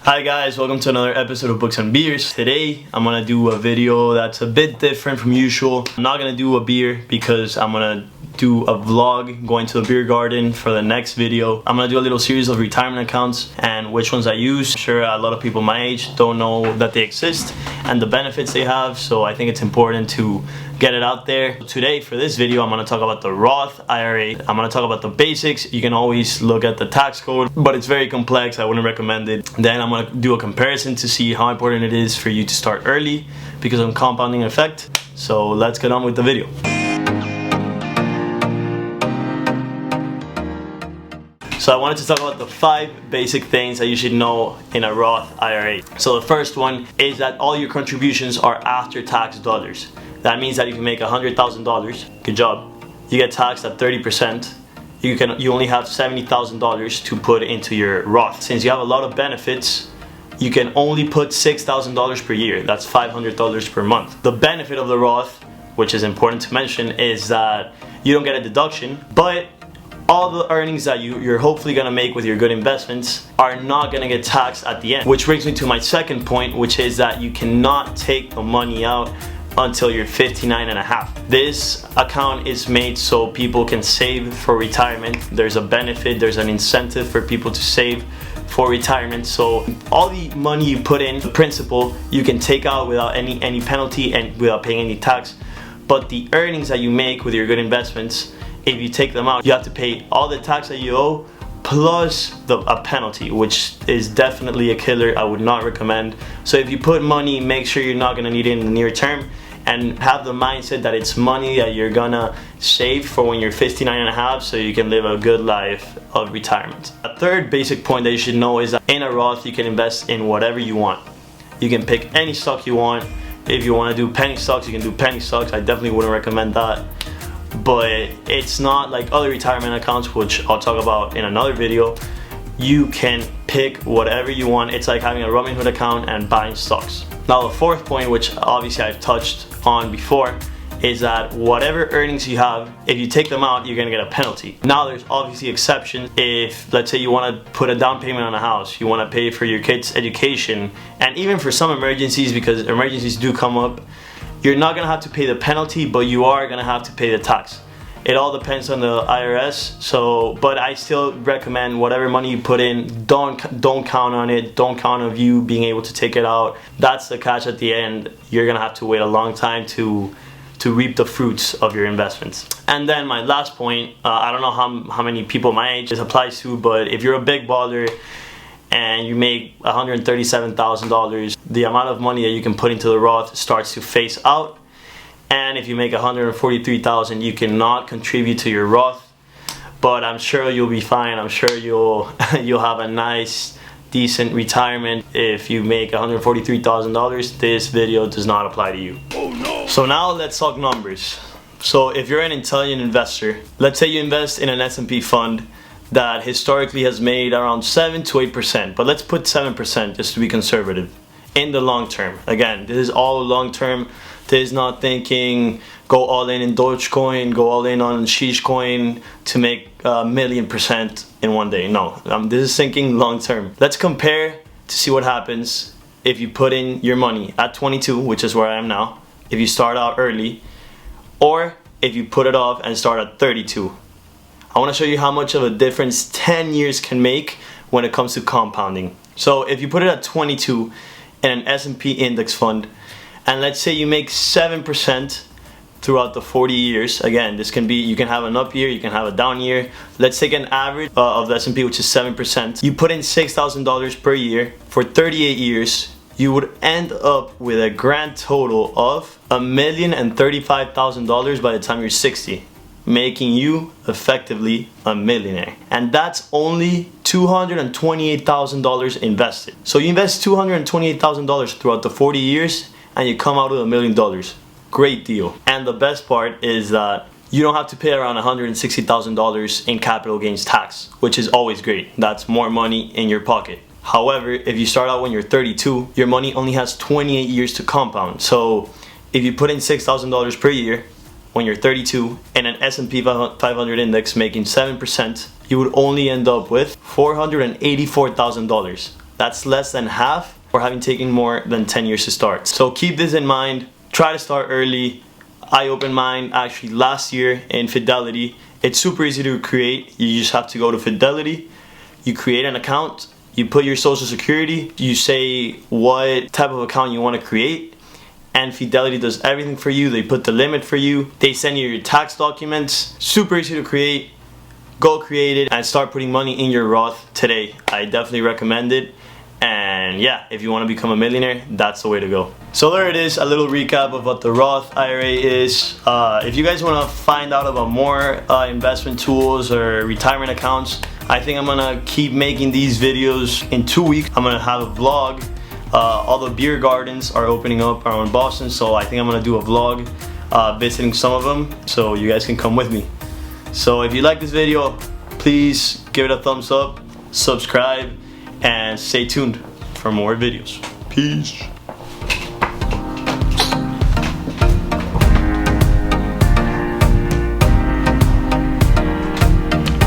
Hi guys, welcome to another episode of Books and Beers. Today I'm gonna do a video that's a bit different from usual. I'm not gonna do a beer because I'm gonna do a vlog going to the beer garden for the next video. I'm gonna do a little series of retirement accounts and which ones I use. I'm sure a lot of people my age don't know that they exist and the benefits they have, so I think it's important to get it out there. Today for this video I'm going to talk about the Roth IRA. I'm going to talk about the basics. You can always look at the tax code, but it's very complex. I wouldn't recommend it. Then I'm going to do a comparison to see how important it is for you to start early because of compounding effect. So let's get on with the video. So I wanted to talk about the 5 basic things that you should know in a Roth IRA. So the first one is that all your contributions are after tax dollars. That means that if you make $100,000, good job, you get taxed at 30%. You only have $70,000 to put into your Roth. Since you have a lot of benefits, you can only put $6,000 per year. That's $500 per month. The benefit of the Roth, which is important to mention, is that you don't get a deduction, but all the earnings that you're hopefully gonna make with your good investments are not gonna get taxed at the end. Which brings me to my second point, which is that you cannot take the money out until you're 59 and a half. This account is made so people can save for retirement. There's a benefit, there's an incentive for people to save for retirement. So all the money you put in, the principal, you can take out without any penalty and without paying any tax. But the earnings that you make with your good investments, if you take them out, you have to pay all the tax that you owe plus a penalty, which is definitely a killer. I would not recommend. So if you put money, make sure you're not gonna need it in the near term and have the mindset that it's money that you're gonna save for when you're 59 and a half so you can live a good life of retirement. A third basic point that you should know is that in a Roth you can invest in whatever you want. You can pick any stock you want. If you want to do penny stocks, you can do penny stocks. I definitely wouldn't recommend that. But it's not like other retirement accounts, which I'll talk about in another video. You can pick whatever you want. It's like having a Robinhood account and buying stocks. Now the fourth point, which obviously I've touched on before, is that whatever earnings you have, if you take them out, you're gonna get a penalty. Now there's obviously exceptions. If let's say you want to put a down payment on a house, you want to pay for your kids' education, and even for some emergencies, because emergencies do come up, you're not gonna have to pay the penalty, but you are gonna have to pay the tax. It all depends on the IRS. But I still recommend whatever money you put in, don't count on it. Don't count on you being able to take it out. That's the catch at the end. You're gonna have to wait a long time to reap the fruits of your investments. And then my last point, I don't know how many people my age this applies to, but if you're a big baller and you make $137,000, the amount of money that you can put into the Roth starts to phase out. And if you make $143,000, you cannot contribute to your Roth. But I'm sure you'll be fine. I'm sure you'll have a nice, decent retirement. If you make $143,000, this video does not apply to you. Oh no! So now let's talk numbers. So if you're an intelligent investor, let's say you invest in an S&P fund that historically has made around 7 to 8%, but let's put 7% just to be conservative in the long term. Again, this is all long term. This is not thinking go all in Dogecoin, go all in on Coin to make 1,000,000% in one day. No, this is thinking long term. Let's compare to see what happens if you put in your money at 22, which is where I am now, if you start out early, or if you put it off and start at 32. I want to show you how much of a difference 10 years can make when it comes to compounding. So if you put it at 22 in an S&P index fund, and let's say you make 7% throughout the 40 years. Again, this can be, you can have an up year, you can have a down year. Let's take an average of the S&P, which is 7%. You put in $6,000 per year for 38 years. You would end up with a grand total of $1,035,000 by the time you're 60, making you effectively a millionaire. And that's only $228,000 invested. So you invest $228,000 throughout the 40 years and you come out with $1 million. Great deal. And the best part is that you don't have to pay around $160,000 in capital gains tax, which is always great. That's more money in your pocket. However, if you start out when you're 32, your money only has 28 years to compound. So if you put in $6,000 per year when you're 32 in an S&P 500 index making 7%, you would only end up with $484,000. That's less than half for having taken more than 10 years to start. So keep this in mind. Try to start early. I opened mine actually last year in Fidelity. It's super easy to create. You just have to go to Fidelity. You create an account. You put your social security. You say what type of account you want to create. And Fidelity does everything for you. They put the limit for you. They send you your tax documents. Super easy to create. Go create it and start putting money in your Roth today. I definitely recommend it. And yeah, if you want to become a millionaire, that's the way to go. So there it is, a little recap of what the Roth IRA is. If you guys want to find out about more investment tools or retirement accounts, I think I'm gonna keep making these videos. In 2 weeks, I'm gonna have a vlog. All the beer gardens are opening up around Boston, so I think I'm gonna do a vlog visiting some of them, so you guys can come with me. So if you like this video, please give it a thumbs up, subscribe, and stay tuned for more videos. Peace.